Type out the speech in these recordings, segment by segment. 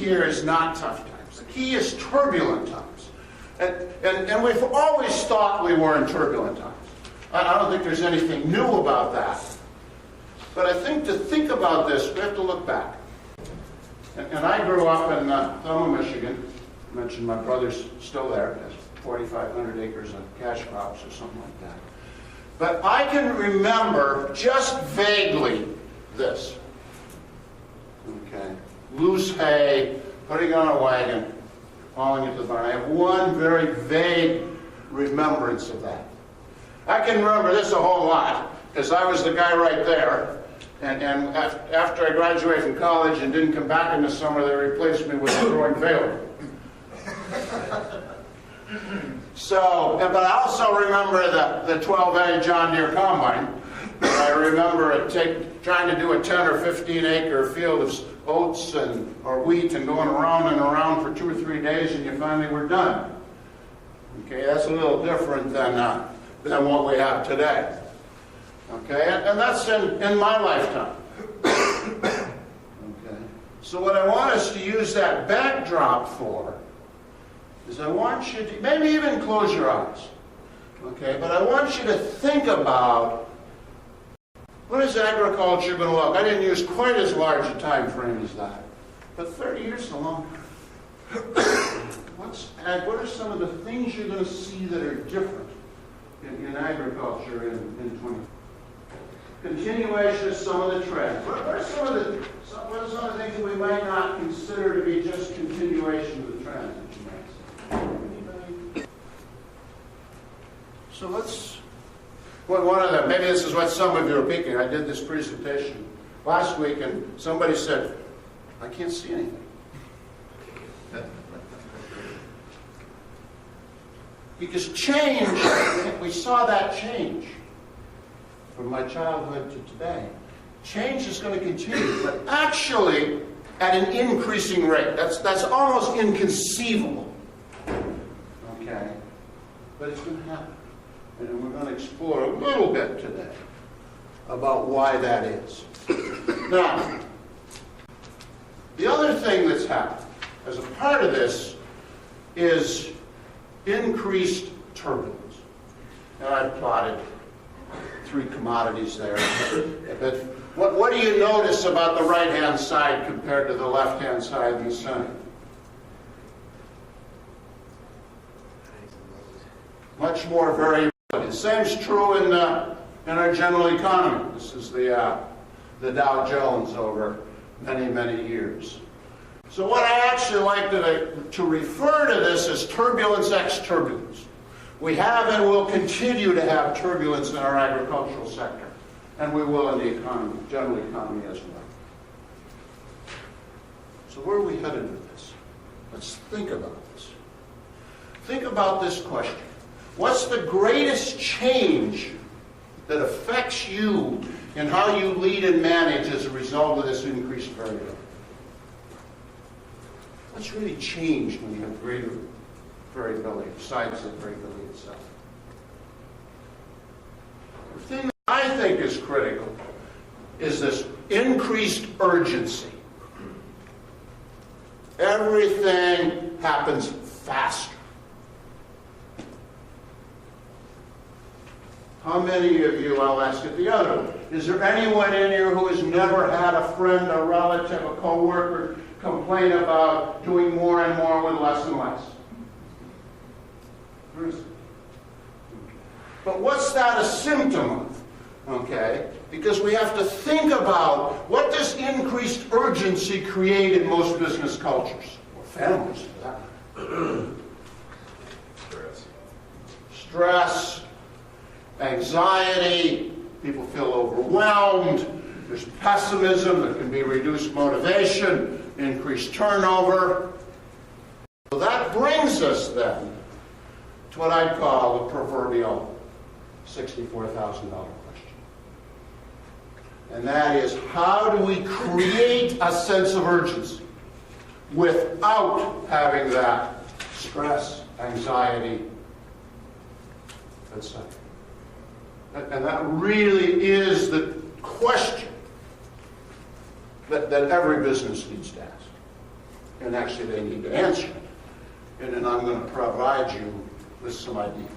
here is not tough times. The key is turbulent times. And we've always thought we were in turbulent times. I don't think there's anything new about that. But I think to think about this, we have to look back. And I grew up in Thelma, Michigan. I mentioned my brother's still there. He has 4,500 acres of cash crops or something like that. But I can remember just vaguely this. Okay. Loose hay, putting on a wagon, hauling it to the barn. I have one very vague remembrance of that. I can remember this a whole lot, because I was the guy right there. And after I graduated from college and didn't come back in the summer, they replaced me with a growing baler. So, but I also remember the 12A John Deere combine. I remember trying to do a 10 or 15 acre field of oats or wheat and going around and around for 2 or 3 days, and you finally were done. Okay, that's a little different than what we have today. Okay, and that's in my lifetime. Okay, so what I want us to use that backdrop for is I want you to, maybe even close your eyes. Okay, but I want you to think about what is agriculture going to look. I didn't use quite as large a time frame as that, but 30 years is a long time. What are some of the things you're going to see that are different in agriculture in 20? Continuation of some of the trends. What are some of the things that we might not consider to be just continuation of the trends that you might see? Anybody? So let's. Well, one of them. Maybe this is what some of you are thinking. I did this presentation last week, and somebody said, "I can't see anything." Because change, we saw that change from my childhood to today. Change is going to continue, but actually at an increasing rate. That's almost inconceivable. Okay? But it's going to happen. And we're going to explore a little bit today about why that is. Now, the other thing that's happened as a part of this is increased turbulence. And I've plotted 3 commodities there. But what do you notice about the right-hand side compared to the left-hand side in the center? Much more variability. The same is true in our general economy. This is the Dow Jones over many, many years. So what I actually like to refer to this as turbulence x turbulence. We have and will continue to have turbulence in our agricultural sector, and we will in the economy, general economy as well. So where are we headed with this? Let's think about this. Think about this question. What's the greatest change that affects you in how you lead and manage as a result of this increased variability? What's really changed when you have greater variability, besides the variability itself? The thing that I think is critical is this increased urgency. Everything happens faster. How many of you, I'll ask it the other way, is there anyone in here who has never had a friend, a relative, a co-worker complain about doing more and more with less and less? But what's that a symptom of? Okay? Because we have to think about what does increased urgency create in most business cultures, or families for that. Stress, anxiety, people feel overwhelmed, there's pessimism, there can be reduced motivation, increased turnover. So that brings us then to what I'd call the proverbial $64,000 question. And that is, how do we create a sense of urgency without having that stress, anxiety, etc.? And that really is the question that every business needs to ask. And actually they need to answer it. And then I'm going to provide you with some ideas.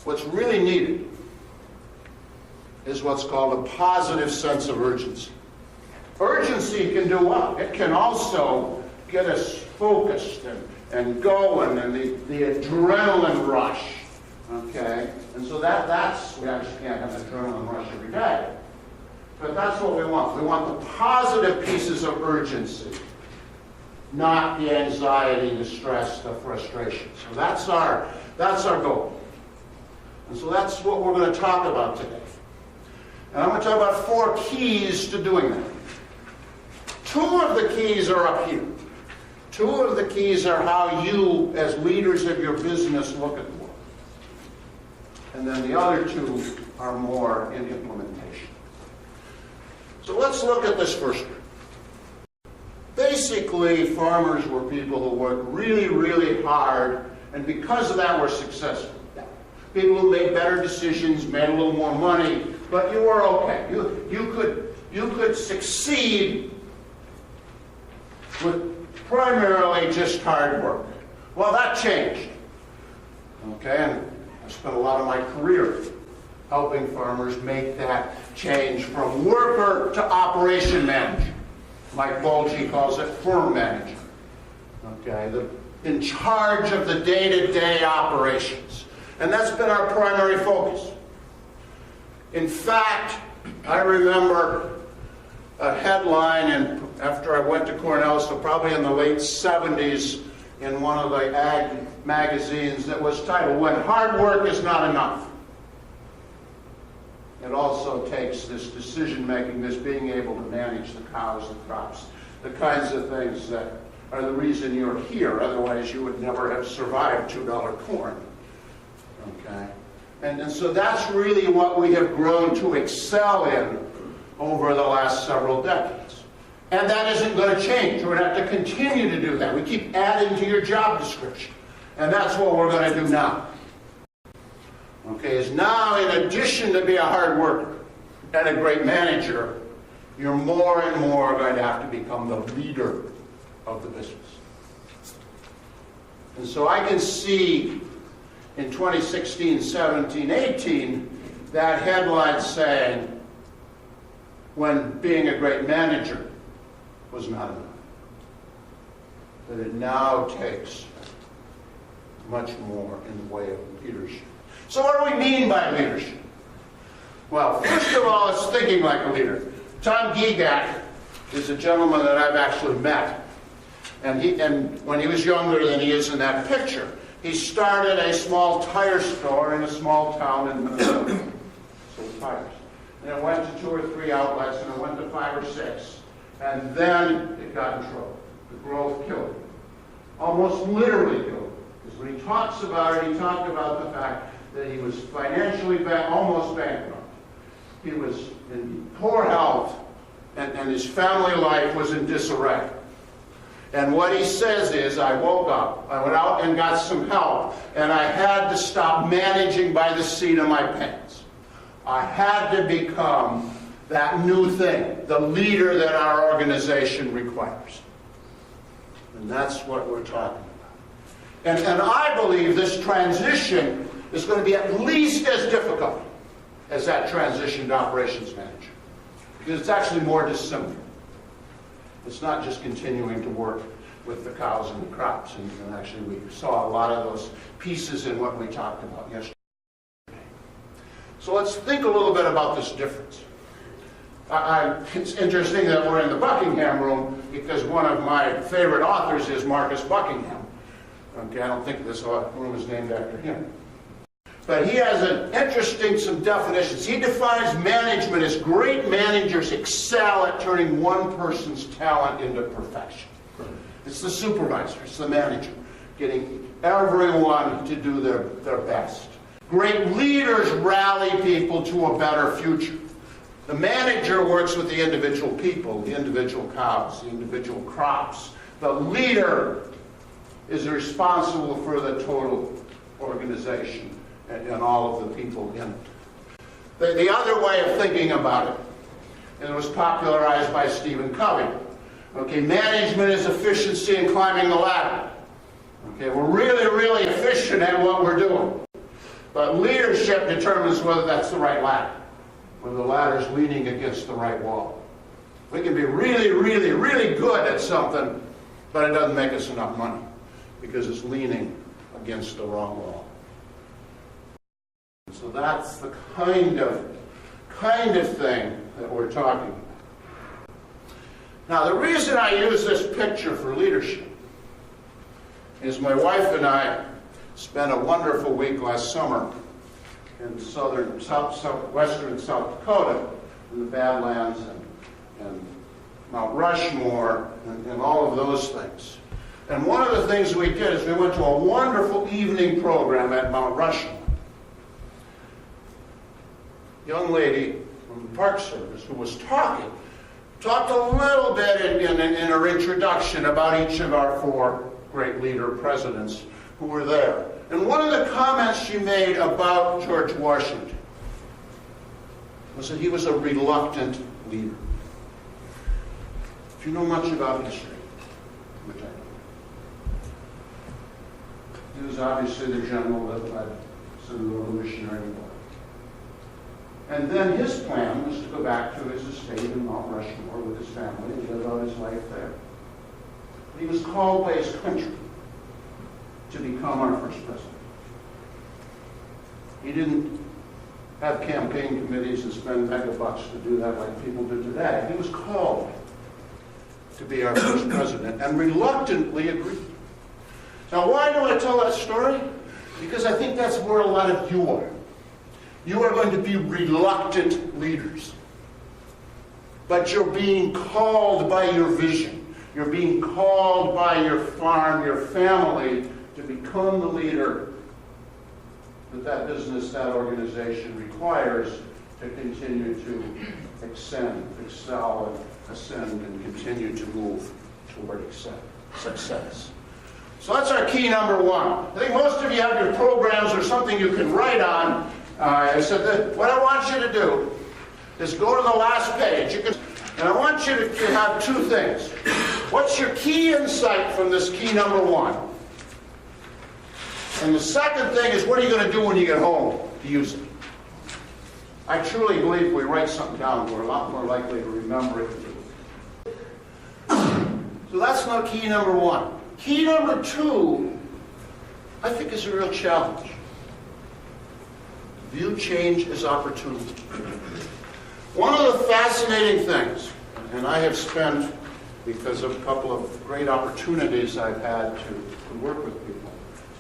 What's really needed is what's called a positive sense of urgency. Urgency can do what? It can also get us focused and going, and the adrenaline rush. Okay? And so that's, we actually can't have an adrenaline rush every day. But that's what we want. We want the positive pieces of urgency, not the anxiety, the stress, the frustration. So that's our goal. And so that's what we're going to talk about today. And I'm going to talk about 4 keys to doing that. 2 of the keys are up here. 2 of the keys are how you, as leaders of your business, look at the world. And then the other 2 are more in implementation. So let's look at this first one. Basically, farmers were people who worked really, really hard, and because of that were successful. People who made better decisions, made a little more money, but you were okay. You could succeed with primarily just hard work. Well, that changed. Okay, and I spent a lot of my career helping farmers make that change from worker to operation manager. Mike Bolge calls it firm manager. Okay, in charge of the day-to-day operations. And that's been our primary focus. In fact, I remember a headline after I went to Cornell, so probably in the late 70s, in one of the ag magazines that was titled, "When Hard Work is Not Enough." It also takes this decision-making, this being able to manage the cows, the crops, the kinds of things that are the reason you're here. Otherwise, you would never have survived $2 corn. Okay? And so that's really what we have grown to excel in over the last several decades. And that isn't going to change. We're going to have to continue to do that. We keep adding to your job description. And that's what we're going to do now. Okay, is now in addition to be a hard worker and a great manager, you're more and more going to have to become the leader of the business. And so I can see in 2016, 17, 18, that headline saying, when being a great manager was not enough. That it now takes much more in the way of leadership. So what do we mean by leadership? Well, first of all, it's thinking like a leader. Tom Gigat is a gentleman that I've actually met. And when he was younger than he is in that picture, he started a small tire store in a small town in Minnesota. Sold tires. And it went to 2 or 3 outlets, and it went to 5 or 6. And then it got in trouble. The growth killed it. Almost literally killed it. Because when he talks about it, he talked about the fact that he was financially almost bankrupt. He was in poor health, and his family life was in disarray. And what he says is, I woke up, I went out and got some help, and I had to stop managing by the seat of my pants. I had to become that new thing, the leader that our organization requires. And that's what we're talking about. And I believe this transition is going to be at least as difficult as that transition to operations manager. Because it's actually more dissimilar. It's not just continuing to work with the cows and the crops. And actually we saw a lot of those pieces in what we talked about yesterday. So let's think a little bit about this difference. It's interesting that we're in the Buckingham room because one of my favorite authors is Marcus Buckingham. Okay, I don't think this room is named after him. But he has some definitions. He defines management as great managers excel at turning one person's talent into perfection. It's the supervisor, it's the manager, getting everyone to do their best. Great leaders rally people to a better future. The manager works with the individual people, the individual cows, the individual crops. The leader is responsible for the total organization and all of the people in it. The other way of thinking about it and it was popularized by Stephen Covey. Okay, management is efficiency in climbing the ladder. Okay, we're really, really efficient at what we're doing. But leadership determines whether that's the right ladder, whether the ladder is leaning against the right wall. We can be really, really, really good at something, but it doesn't make us enough money because it's leaning against the wrong wall. So that's the kind of thing that we're talking about. Now, the reason I use this picture for leadership is my wife and I spent a wonderful week last summer in western South Dakota, in the Badlands and Mount Rushmore and all of those things. And one of the things we did is we went to a wonderful evening program at Mount Rushmore. Young lady from the Park Service who was talked a little bit in her introduction about each of our 4 great leader presidents who were there. And one of the comments she made about George Washington was that he was a reluctant leader. If you know much about history, which I do, he was obviously the general that led the Revolutionary War. And then his plan was to go back to his estate in Mount Rushmore with his family and live out his life there. He was called by his country to become our first president. He didn't have campaign committees and spend mega bucks to do that like people do today. He was called to be our first president and reluctantly agreed. Now, why do I tell that story? Because I think that's where a lot of you are. You are going to be reluctant leaders. But you're being called by your vision. You're being called by your farm, your family, to become the leader that business, that organization requires to continue to excel, and ascend, and continue to move toward success. So that's our key number 1. I think most of you have your programs or something you can write on. I said that what I want you to do is go to the last page. And I want you to have 2 things. What's your key insight from this key number 1? And the second thing is, what are you going to do when you get home to use it? I truly believe if we write something down, we're a lot more likely to remember it. So that's not key number 1. Key number 2, I think, is a real challenge. View change as opportunity. One of the fascinating things, and I have spent, because of a couple of great opportunities I've had to work with people,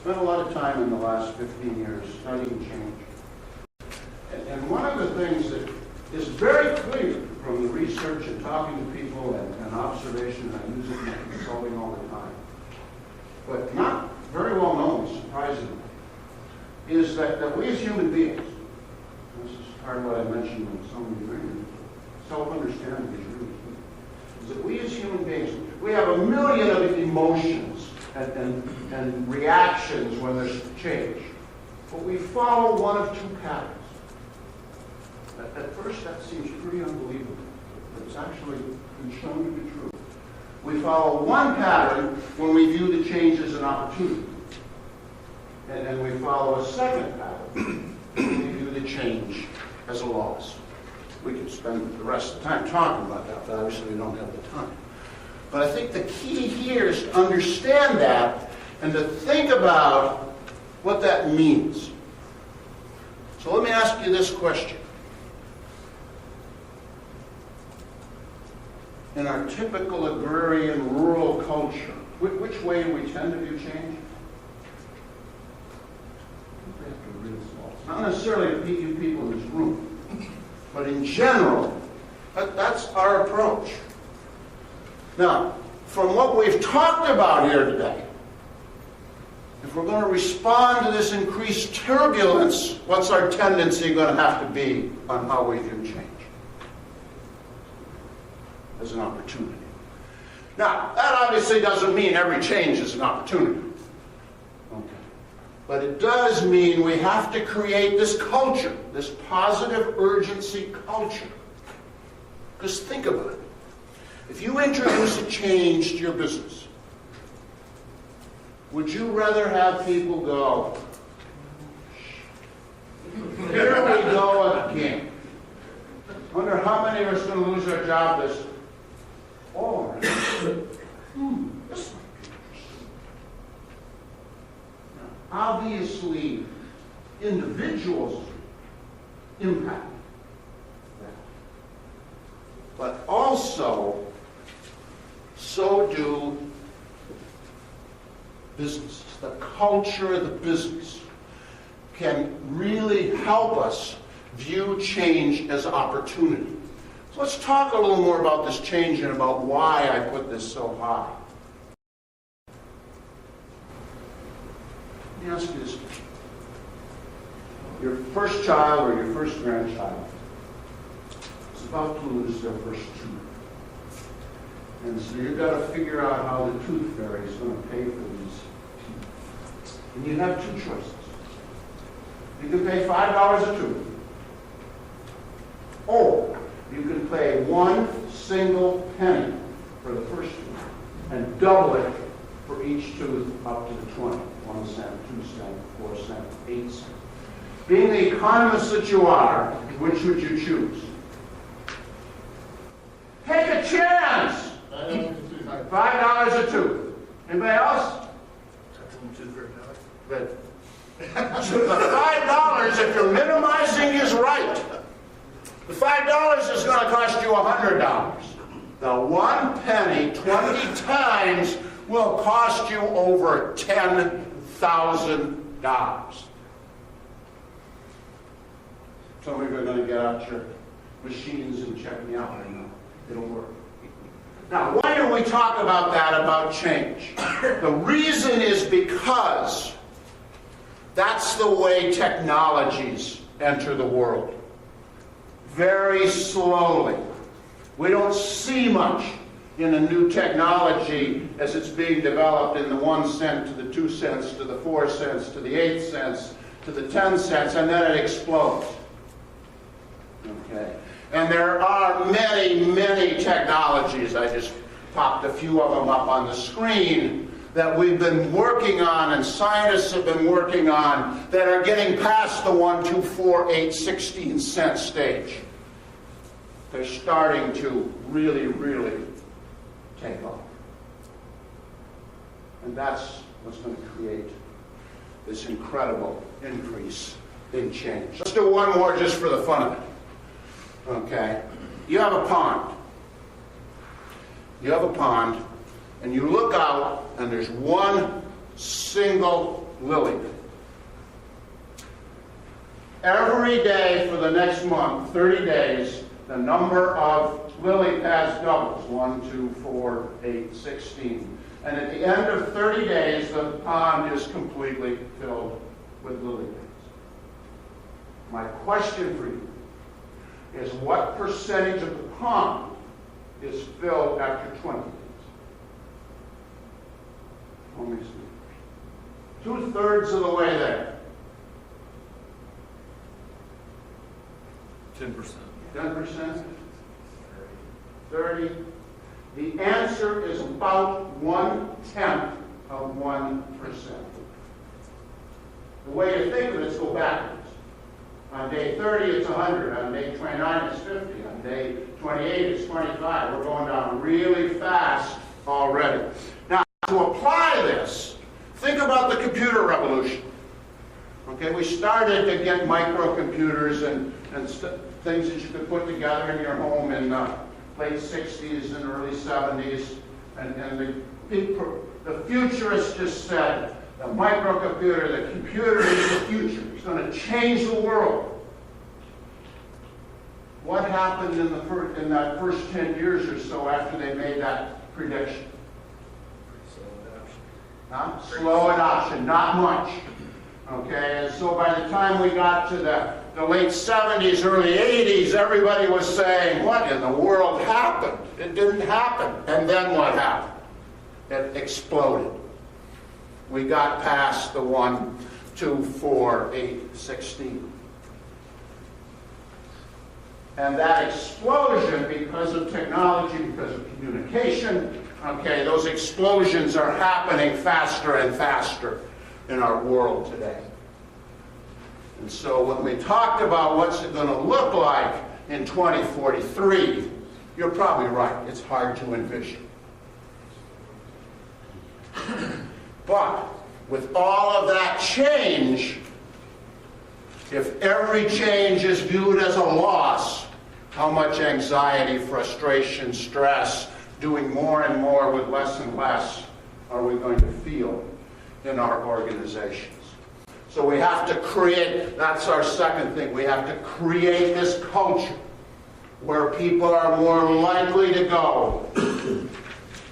spent a lot of time in the last 15 years studying change. And one of the things that is very clear from the research and talking to people and observation, and I use it in my consulting all the time, but not very well known, surprisingly, is that we as human beings, this is part of what I mentioned when some of you read, self-understanding is really key, is that we as human beings, we have a million of emotions and reactions when there's change. But we follow one of 2 patterns. At first that seems pretty unbelievable, but it's actually been shown to be true. We follow one pattern when we view the change as an opportunity. And we follow a second pattern when we view the change as a loss. We could spend the rest of the time talking about that, but obviously we don't have the time. But I think the key here is to understand that and to think about what that means. So let me ask you this question. In our typical agrarian rural culture, which way do we tend to view change? Not necessarily to you people in this room, but in general, that's our approach. Now, from what we've talked about here today, if we're going to respond to this increased turbulence, what's our tendency going to have to be on how we view change? As an opportunity. Now, that obviously doesn't mean every change is an opportunity. Okay. But it does mean we have to create this culture, this positive urgency culture, Because think about it. If you introduce a change to your business, would you rather have people go, here we go again? Wonder how many of us are going to lose our job this? Oh, this might be interesting. Now, obviously, individuals impact that. But also, so do businesses. The culture of the business can really help us view change as opportunity. So let's talk a little more about this change and about why I put this so high. Let me ask you this question. Your first child or your first grandchild is about to lose their first tooth. And so you've got to figure out how the tooth fairy is going to pay for these teeth. And you have two choices. You can pay $5 a tooth, or you can pay one single penny for the first tooth and double it for each tooth up to the 20. 1 cent, 2 cents, 4 cents, 8 cents. Being the economist that you are, which would you choose? Take a chance! $5 a tooth. Anybody else? Good. The $5, if you're minimizing, is right. The $5 is going to cost you $100. The 1 penny 20 times will cost you over $10,000. Some of you are going to get out your machines and check me out. I know. It'll work. Now, why do we talk about that, about change? The reason is because that's the way technologies enter the world. Very slowly. We don't see much in a new technology as it's being developed in the 1 cent to the 2 cents to the 4 cents to the 8 cents to the 10 cents, and then it explodes. Okay? And there are many, many technologies. I just popped a few of them up on the screen that we've been working on and scientists have been working on that are getting past the 1, 2, 4, 8, 16 cent stage. They're starting to really, really take off. And that's what's going to create this incredible increase in change. Let's do one more just for the fun of it. Okay? You have a pond. You have a pond, and you look out, and there's one single lily. Every day for the next month, 30 days, the number of lily pads doubles. 1, 2, 4, 8, 16. And at the end of 30 days, the pond is completely filled with lily pads. My question for you is, what percentage of the pond is filled after 20 days? Only 2/3 of the way there. 10%. 10%? 30? The answer is about 1/10 of 1%. The way to think of it is go backwards. On day 30, it's 100. On day 29, it's 50. On day 28, it's 25. We're going down really fast already. Now, to apply this, think about the computer revolution. Okay, we started to get microcomputers and things that you could put together in your home in the late 60s and early 70s. And the futurists just said, the microcomputer, the computer is the future. It's going to change the world. What happened in that first 10 years or so after they made that prediction? Slow adoption, not much. Okay, and so by the time we got to the late 70s, early 80s, everybody was saying, what in the world happened? It didn't happen. And then what happened? It exploded. We got past the 1, 2, 4, 8, 16. And that explosion, because of technology, because of communication, okay, those explosions are happening faster and faster in our world today. And so when we talked about what's it going to look like in 2043, you're probably right. It's hard to envision. But with all of that change, if every change is viewed as a loss, how much anxiety, frustration, stress, doing more and more with less and less are we going to feel in our organizations? So we have to create, that's our second thing, we have to create this culture where people are more likely to go,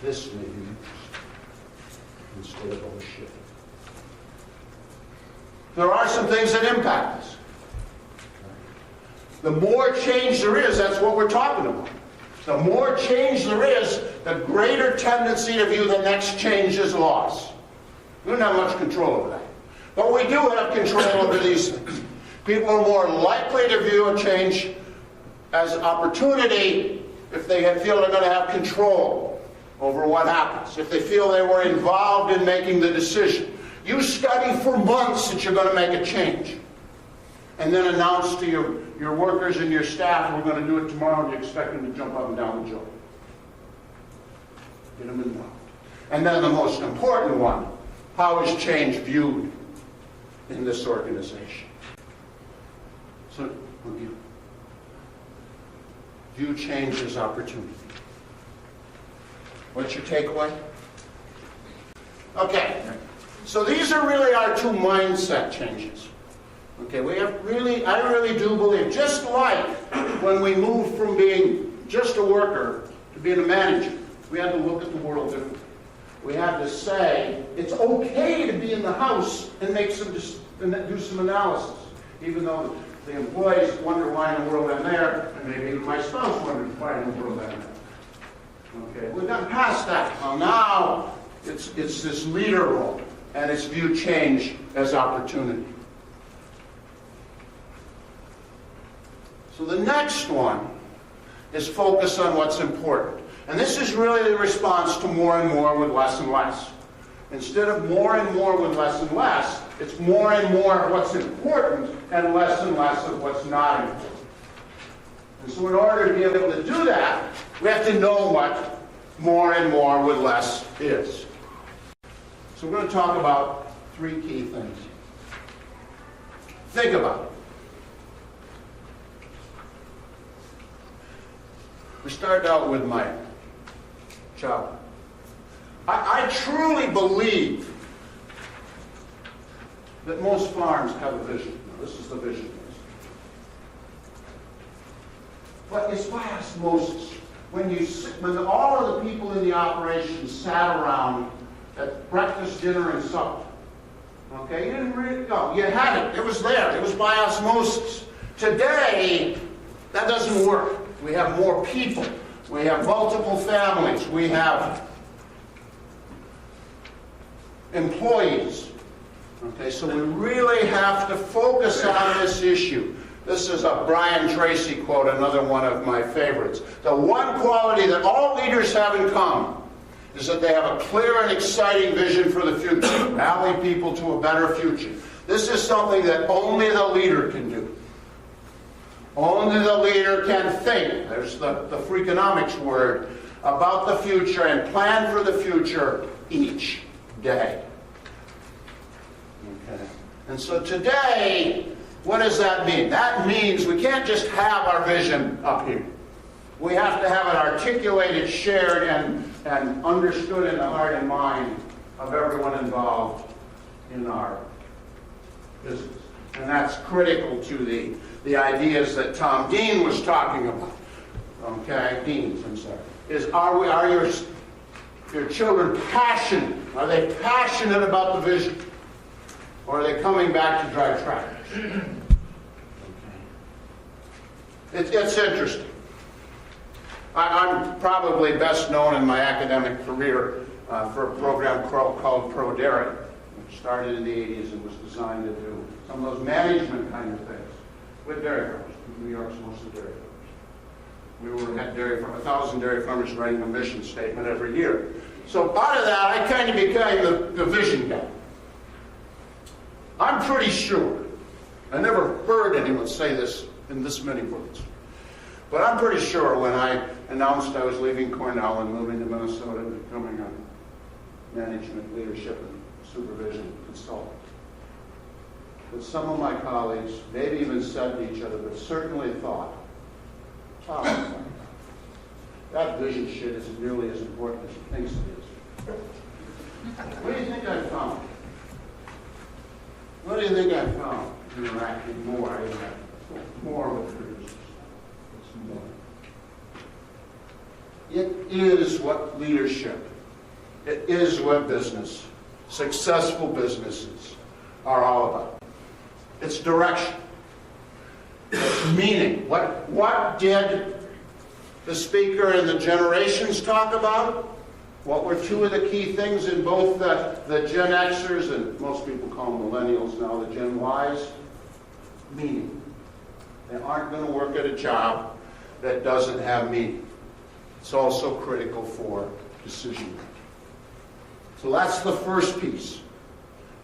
this may be instead of oh shit. There are some things that impact us. The more change there is, that's what we're talking about. The more change there is, the greater tendency to view the next change as loss. We don't have much control over that. But we do have control over these things. People are more likely to view a change as opportunity if they feel they're going to have control over what happens, if they feel they were involved in making the decision. You study for months that you're going to make a change, and then announce to your workers and your staff, we're going to do it tomorrow, and you expect them to jump up and down the joint. Get them involved. And then the most important one, how is change viewed in this organization? So, view change as opportunity. What's your takeaway? Okay, so these are really our two mindset changes. Okay, I really do believe, just like when we moved from being just a worker to being a manager, we had to look at the world differently. We had to say, it's okay to be in the house and do some analysis, even though the employees wonder why in the world I'm there, and maybe my spouse wonders why in the world I'm there. Okay, we've gotten past that. Well, now it's this leader role, and it's view change as opportunity. So the next one is focus on what's important. And this is really the response to more and more with less and less. Instead of more and more with less and less, it's more and more of what's important and less of what's not important. And so in order to be able to do that, we have to know what more and more with less is. So we're going to talk about three key things. Think about it. We started out with my child. I truly believe that most farms have a vision. Now, this is the vision. But it's by osmosis. When all of the people in the operation sat around at breakfast, dinner, and supper, okay, you didn't really go. You had it. It was there. It was by osmosis. Today, that doesn't work. We have more people. We have multiple families. We have employees. Okay, so we really have to focus on this issue. This is a Brian Tracy quote, another one of my favorites. The one quality that all leaders have in common is that they have a clear and exciting vision for the future, rally people to a better future. This is something that only the leader can do. Only the leader can think, there's the Freakonomics word, about the future and plan for the future each day. Okay. And so today, what does that mean? That means we can't just have our vision up here. We have to have it articulated, shared, and understood in the heart and mind of everyone involved in our business. And that's critical to the ideas that Tom Dean was talking about. Okay, Dean's, I'm sorry. Are your children passionate? Are they passionate about the vision? Or are they coming back to drive tractors? Okay. It's interesting. I'm probably best known in my academic career for a program called Pro Dairy, which started in the 80s and was designed to do some of those management kind of things with dairy farmers. New York's mostly dairy farmers. had 1,000 dairy farmers writing a mission statement every year. So out of that, I kind of became the vision guy. I'm pretty sure, I never heard anyone say this in this many words, but I'm pretty sure when I announced I was leaving Cornell and moving to Minnesota and becoming a management, leadership, and supervision consultant, that some of my colleagues maybe even said to each other, but certainly thought, oh, that vision shit isn't nearly as important as he thinks it is. What do you think I found? What do you think I found interacting more with producers? It's more. It is what leadership, it is what business, successful businesses are all about. It's direction. It's meaning. What did the speaker and the generations talk about? What were two of the key things in both the Gen Xers, and most people call them millennials now, the Gen Ys? Meaning. They aren't going to work at a job that doesn't have meaning. It's also critical for decision making. So that's the first piece,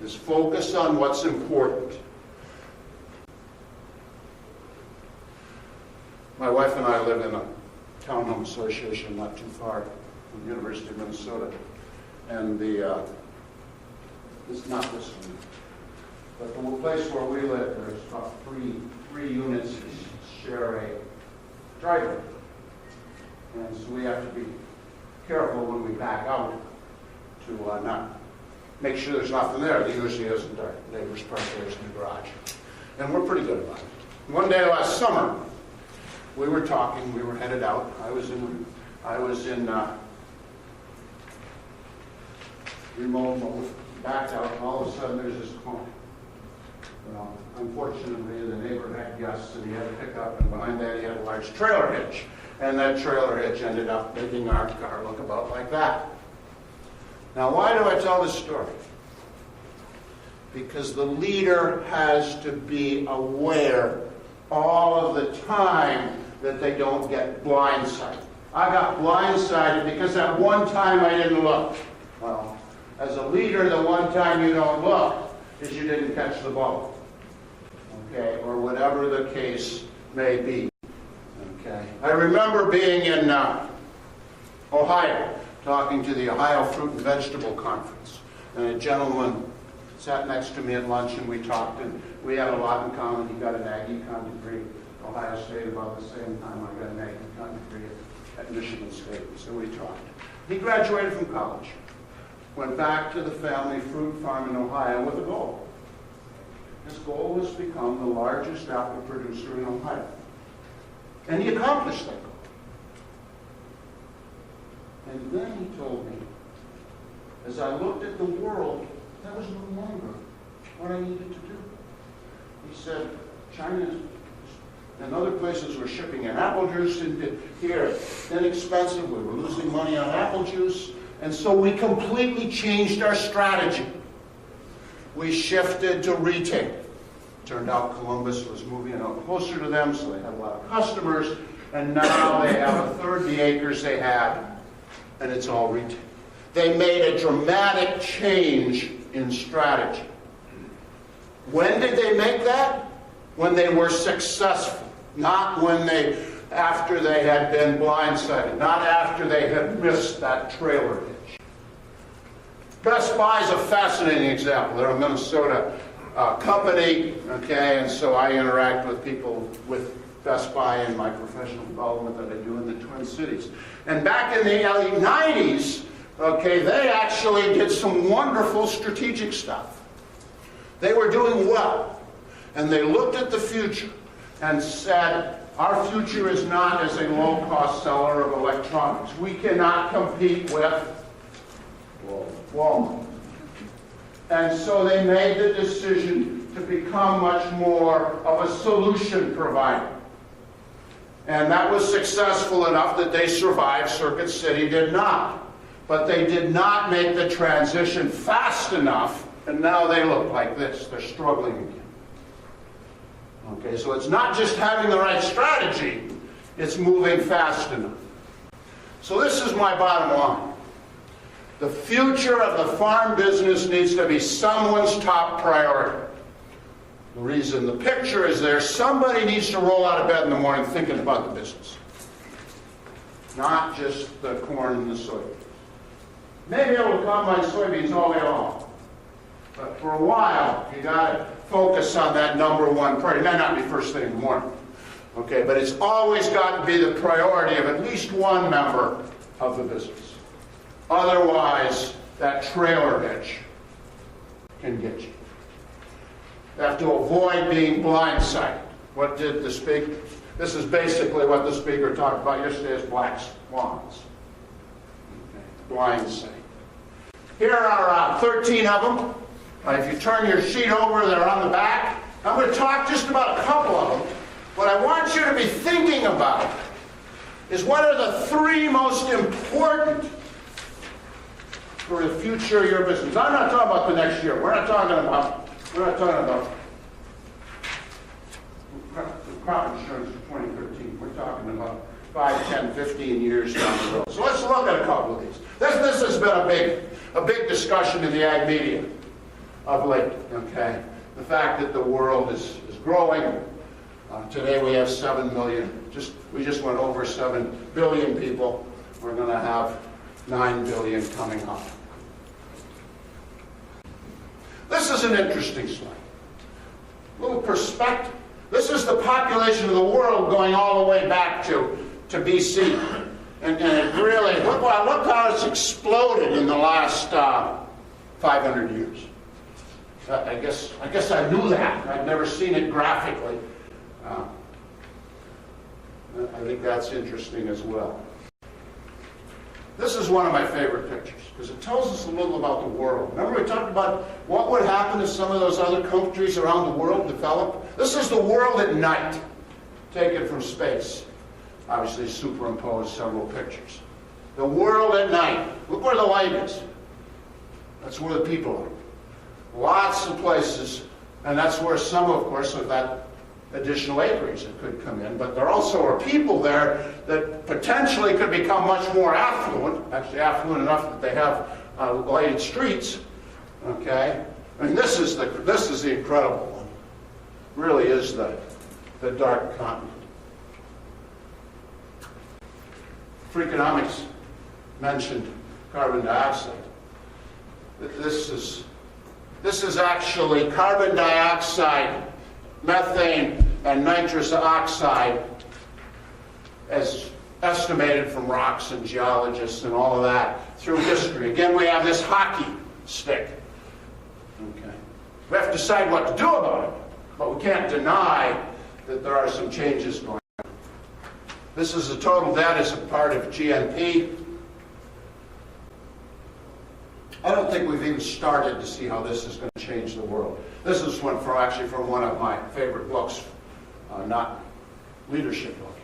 is focus on what's important. My wife and I live in a townhome association not too far from the University of Minnesota. And it's not this one, but the place where we live, there's about three units that share a driveway. And so we have to be careful when we back out to not make sure there's nothing there. There usually isn't. Our neighbor's park there's in the garage. And we're pretty good about it. One day last summer, we were talking, we were headed out. I was in remote mode, backed out, and all of a sudden there's this corner. Well, unfortunately, the neighbor had guests, and he had a pickup, and behind that he had a large trailer hitch. And that trailer hitch ended up making our car look about like that. Now, why do I tell this story? Because the leader has to be aware all of the time that they don't get blindsided. I got blindsided because that one time I didn't look. Well, as a leader, the one time you don't look is you didn't catch the ball. Okay, or whatever the case may be. Okay, I remember being in Ohio, talking to the Ohio Fruit and Vegetable Conference, and a gentleman sat next to me at lunch, and we talked, and we had a lot in common. He got an ag econ degree at Ohio State about the same time I got an ag econ degree at Michigan State, so we talked. He graduated from college, went back to the family fruit farm in Ohio with a goal. His goal was to become the largest apple producer in Ohio. And he accomplished that goal. And then he told me, as I looked at the world, that was no longer what I needed to do. He said, China and other places were shipping in apple juice into here, inexpensive. We were losing money on apple juice. And so we completely changed our strategy. We shifted to retail. Turned out Columbus was moving out closer to them, so they had a lot of customers. And now they have a third the acres they had, and it's all retail. They made a dramatic change in strategy. When did they make that? When they were successful, not after they had been blindsided, not after they had missed that trailer hitch. Best Buy is a fascinating example. They're a Minnesota company, okay, and so I interact with people with Best Buy in my professional development that I do in the Twin Cities. And back in the early 90s, okay, they actually did some wonderful strategic stuff. They were doing well. And they looked at the future and said, our future is not as a low-cost seller of electronics. We cannot compete with Walmart. And so they made the decision to become much more of a solution provider. And that was successful enough that they survived. Circuit City did not. But they did not make the transition fast enough, and now they look like this. They're struggling again. Okay, so it's not just having the right strategy, it's moving fast enough. So this is my bottom line. The future of the farm business needs to be someone's top priority. The reason the picture is there, somebody needs to roll out of bed in the morning thinking about the business. Not just the corn and the soybeans. Maybe able to combine soybeans all day long. But for a while, you got to focus on that number one priority. It may not be first thing in the morning. Okay, but it's always got to be the priority of at least one member of the business. Otherwise, that trailer hitch can get you. You have to avoid being blindsided. What did the speaker? This is basically what the speaker talked about yesterday as black swans. Okay. Blindsided. Here are 13 of them. If you turn your sheet over, they're on the back. I'm going to talk just about a couple of them. What I want you to be thinking about is what are the three most important for the future of your business. I'm not talking about the next year. We're not talking about crop insurance for 2013. We're talking about 5, 10, 15 years down the road. So let's look at a couple of these. This has been a big discussion in the ag media of late. Okay, the fact that the world is growing. Today we have 7 million. We just went over 7 billion people. We're going to have 9 billion coming up. This is an interesting slide. A little perspective. This is the population of the world going all the way back to BC. And it really, look how it's exploded in the last 500 years. I guess I knew that. I've never seen it graphically. I think that's interesting as well. This is one of my favorite pictures because it tells us a little about the world. Remember we talked about what would happen if some of those other countries around the world developed? This is the world at night, taken from space. Obviously superimposed several pictures. The world at night. Look where the light is. That's where the people are. Lots of places, and that's where some, of course, of that additional acreage that could come in, but there also are people there that potentially could become much more affluent, actually affluent enough that they have lighted streets. Okay, I mean this is the incredible one. Really is the dark continent. Freakonomics mentioned carbon dioxide. This is actually carbon dioxide, methane, and nitrous oxide as estimated from rocks and geologists and all of that through history. Again, we have this hockey stick. Okay. We have to decide what to do about it, but we can't deny that there are some changes going on. This is the total debt as a part of GNP. I don't think we've even started to see how this is going to change the world. This is actually from one of my favorite books, not leadership book.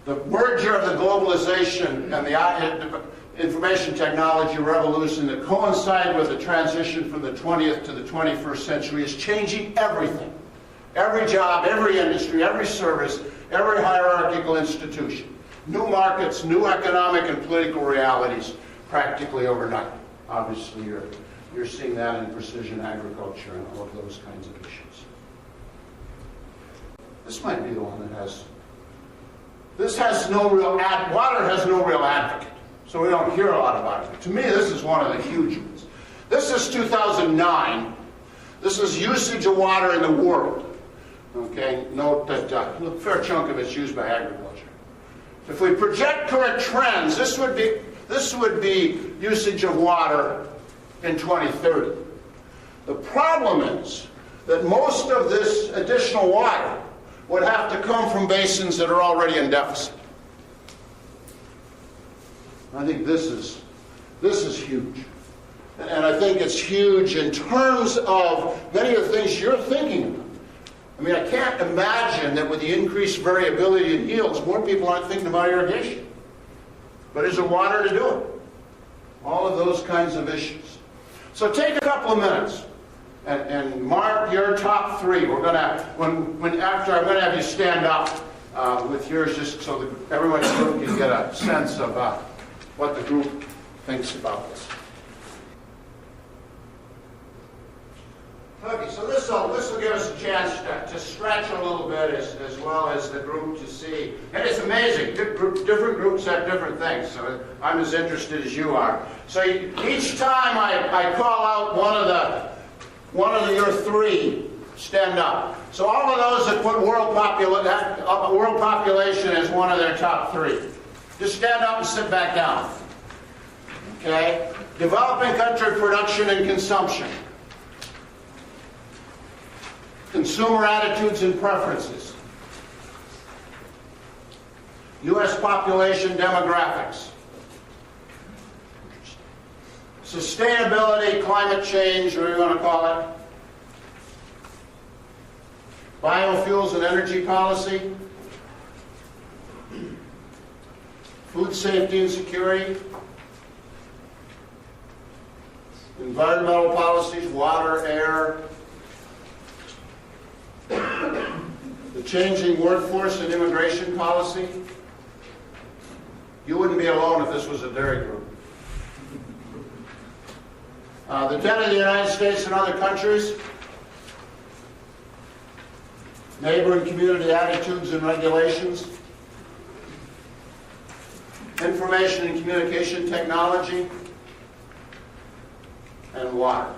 The merger of the globalization and the information technology revolution that coincide with the transition from the 20th to the 21st century is changing everything. Every job, every industry, every service, every hierarchical institution. New markets, new economic and political realities practically overnight. Obviously, you're seeing that in precision agriculture and all of those kinds of issues. This might be the one that has. This has no real water has no real advocate, so we don't hear a lot about it. To me, this is one of the huge ones. This is 2009. This is usage of water in the world. Okay, note that a fair chunk of it's used by agriculture. If we project current trends, this would be usage of water in 2030. The problem is that most of this additional water would have to come from basins that are already in deficit. I think this is huge. And I think it's huge in terms of many of the things you're thinking about. I mean, I can't imagine that with the increased variability in yields, more people aren't thinking about irrigation. But is there water to do it? All of those kinds of issues. So take a couple of minutes and mark your top three. We're going to, after I'm going to have you stand up with yours, just so that everyone in the group can get a sense of what the group thinks about this. Okay, so this will give us a chance to stretch a little bit as well as the group to see. And it's amazing. Different groups have different things, so I'm as interested as you are. So each time I call out one of your three, stand up. So all of those that put world population as one of their top three, just stand up and sit back down. Okay? Developing country production and consumption. Consumer attitudes and preferences. U.S. population demographics. Sustainability, climate change, whatever you want to call it. Biofuels and energy policy. Food safety and security. Environmental policies, water, air. The changing workforce and immigration policy. You wouldn't be alone if this was a dairy group. The debt of the United States and other countries. Neighbor and community attitudes and regulations. Information and communication technology. And water.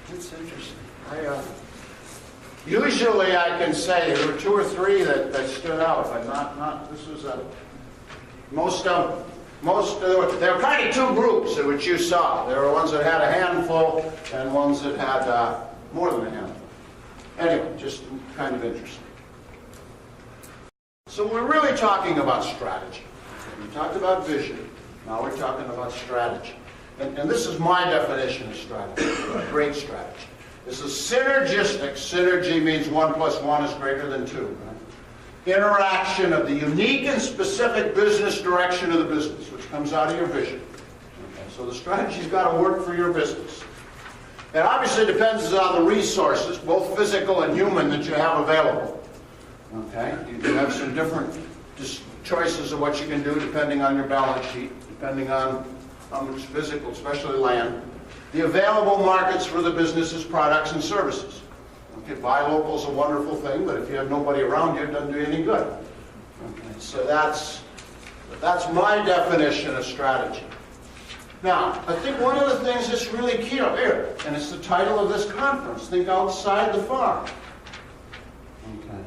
That's interesting. Usually I can say there were two or three that stood out, but not this was a there were kind of two groups which you saw. There were ones that had a handful and ones that had more than a handful. Anyway, just kind of interesting. So we're really talking about strategy. We talked about vision. Now we're talking about strategy. And this is my definition of strategy, a great strategy. This is synergistic. Synergy means 1 + 1 is greater than 2. Right? Interaction of the unique and specific business direction of the business, which comes out of your vision. Okay, so the strategy's got to work for your business. It obviously depends on the resources, both physical and human, that you have available. Okay, you have some different choices of what you can do depending on your balance sheet, depending on how much physical, especially land. The available markets for the business's products and services. Okay, buy local is a wonderful thing, but if you have nobody around you, it doesn't do you any good. Okay, so that's my definition of strategy. Now, I think one of the things that's really key up here, and it's the title of this conference, Think Outside the Farm, okay,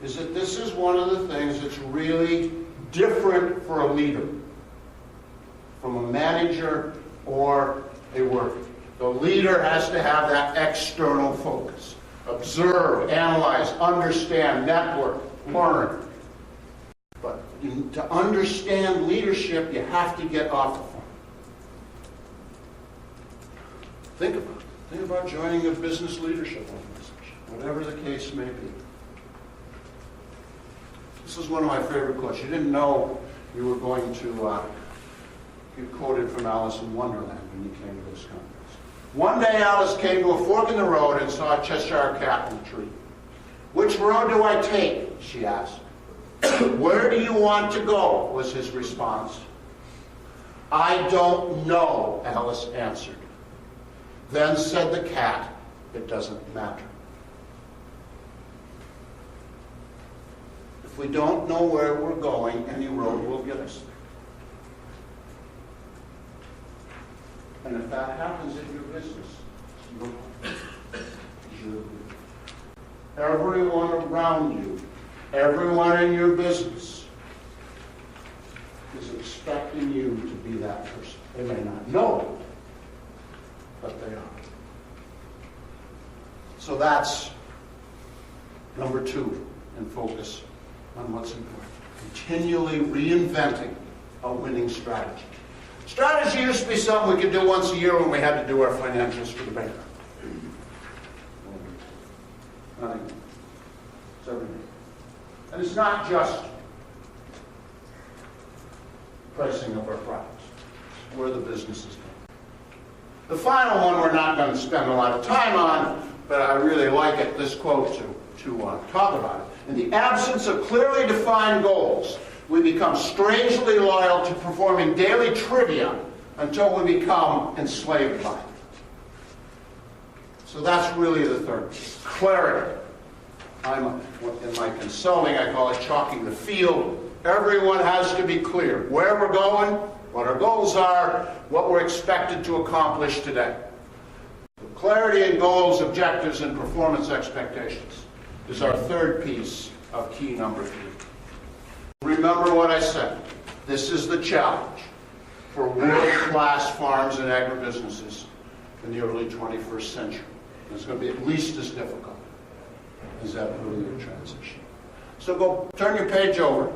is that this is one of the things that's really different for a leader from a manager or a worker. The leader has to have that external focus. Observe, analyze, understand, network, learn. But to understand leadership, you have to get off the farm. Think about it. Think about joining a business leadership organization, whatever the case may be. This is one of my favorite quotes. You didn't know you were going to get quoted from Alice in Wonderland when you came to this conference. One day Alice came to a fork in the road and saw a Cheshire cat in a tree. "Which road do I take?" she asked. "Where do you want to go?" was his response. "I don't know," Alice answered. Then said the cat, "It doesn't matter." If we don't know where we're going, any road will get us there. And if that happens in your business, everyone around you, everyone in your business is expecting you to be that person. They may not know it, but they are. So that's number 2 in focus on what's important. Continually reinventing a winning strategy. Strategy used to be something we could do once a year when we had to do our financials for the bank. Nothing. It's everything. And it's not just pricing of our products. It's where the business is going. The final one we're not going to spend a lot of time on, but I really like it, this quote too. talk about it. In the absence of clearly defined goals, we become strangely loyal to performing daily trivia until we become enslaved by it. So that's really the third piece. Clarity. In my consulting, I call it chalking the field. Everyone has to be clear where we're going, what our goals are, what we're expected to accomplish today. Clarity in goals, objectives, and performance expectations is our third piece of key number 3. Remember what I said. This is the challenge for world-class farms and agribusinesses in the early 21st century. It's going to be at least as difficult as that earlier transition. So turn your page over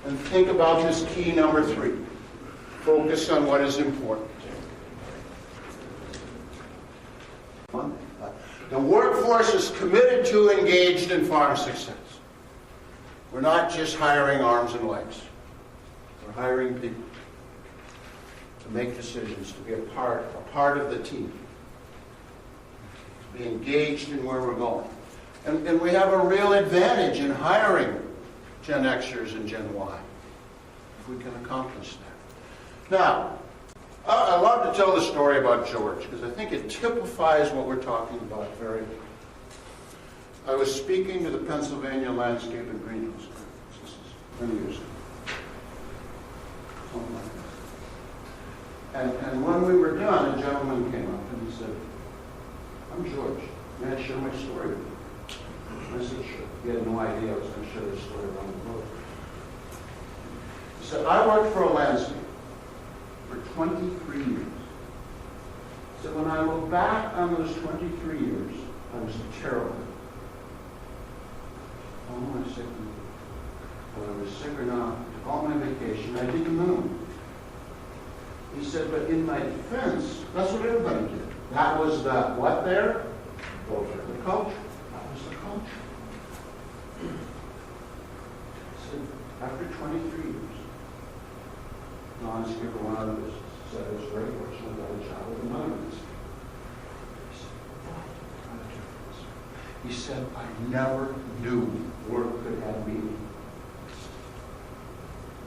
and think about this key number 3. Focus on what is important. The workforce is committed to, engaged in farm success. We're not just hiring arms and legs. We're hiring people to make decisions, to be a part of the team, to be engaged in where we're going. And we have a real advantage in hiring Gen Xers and Gen Y, if we can accomplish that. Now, I love to tell the story about George, because I think it typifies what we're talking about very well. I was speaking to the Pennsylvania Landscape and Greenhouse Conference. This is many years ago. Something like that. And when we were done, a gentleman came up and he said, "I'm George. May I share my story with you?" I said, "Sure." He had no idea I was going to share this story around the world. He said, "I worked for a landscape for 23 years. So when I look back on those 23 years, I was terrible. Oh, am I sick? Whether I was sick or not, I took all my vacation, I did the minimum." He said, "But in my defense, that's what everybody did. That was the what there? The culture. That was the culture." He said, after 23 years, the landscaper went out of business. He said, "I was very fortunate that I got a job with another landscaper." He said, "What kind of difference?" He said, "I never knew work could have meaning."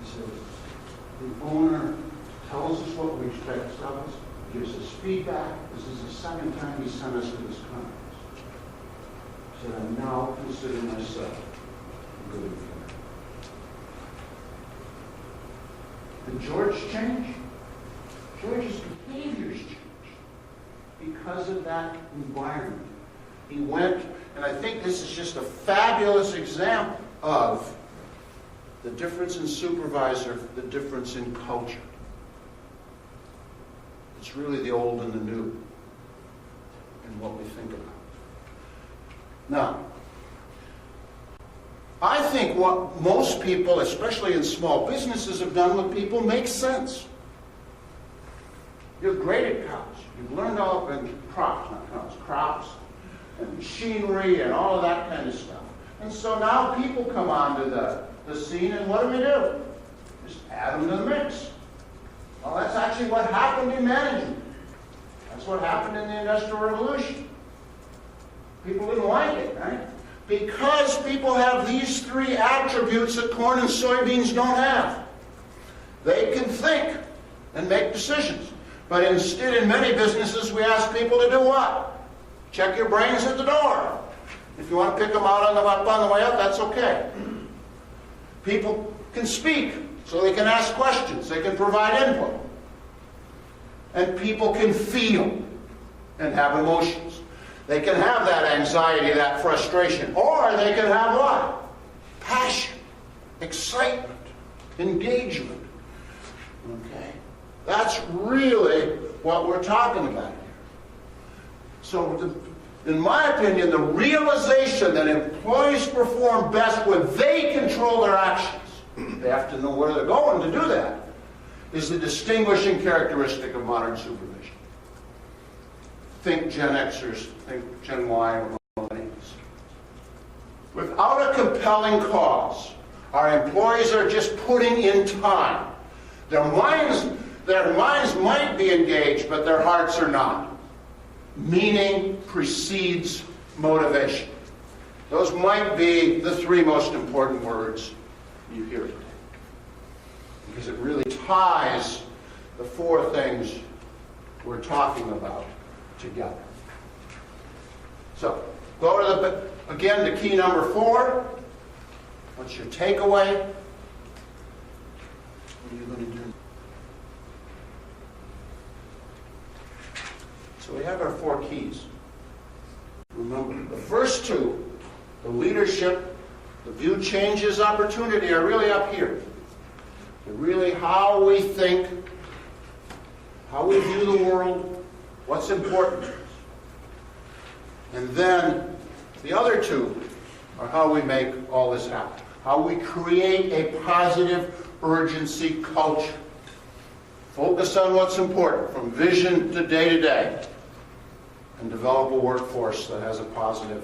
He said, "The owner tells us what we expect of us, gives us feedback. This is the second time he sent us to this conference." He said, "I now consider myself a good employee." Did George change? George's behaviors changed because of that environment. He went, and I think this is just a fabulous example of the difference in supervisor, the difference in culture. It's really the old and the new in what we think about. Now, I think what most people, especially in small businesses, have done with people makes sense. You're great at cows. You've learned all of crops and machinery and all of that kind of stuff. And so now people come onto the scene, and what do? Just add them to the mix. Well, that's actually what happened in management. That's what happened in the Industrial Revolution. People didn't like it, right? Because people have these 3 attributes that corn and soybeans don't have. They can think and make decisions. But instead, in many businesses, we ask people to do what? Check your brains at the door. If you want to pick them out on the way up, that's okay. People can speak, so they can ask questions. They can provide input. And people can feel and have emotions. They can have that anxiety, that frustration. Or they can have what? Passion, excitement, engagement. Okay? That's really what we're talking about here. So, in my opinion, the realization that employees perform best when they control their actions, they have to know where they're going to do that, is the distinguishing characteristic of modern supervision. Think Gen Xers, think Gen Y or millennials. Without a compelling cause, our employees are just putting in time. Their minds might be engaged, but their hearts are not. Meaning precedes motivation. Those might be the three most important words you hear today, because it really ties the four things we're talking about together. So, go to again to key number 4. What's your takeaway? What are you going to do? So we have our 4 keys. Remember, the first 2, the leadership, the view changes, opportunity, are really up here. They're really how we think, how we view the world, what's important to us. And then the other 2 are how we make all this happen. How we create a positive urgency culture. Focus on what's important from vision to day, and develop a workforce that has a positive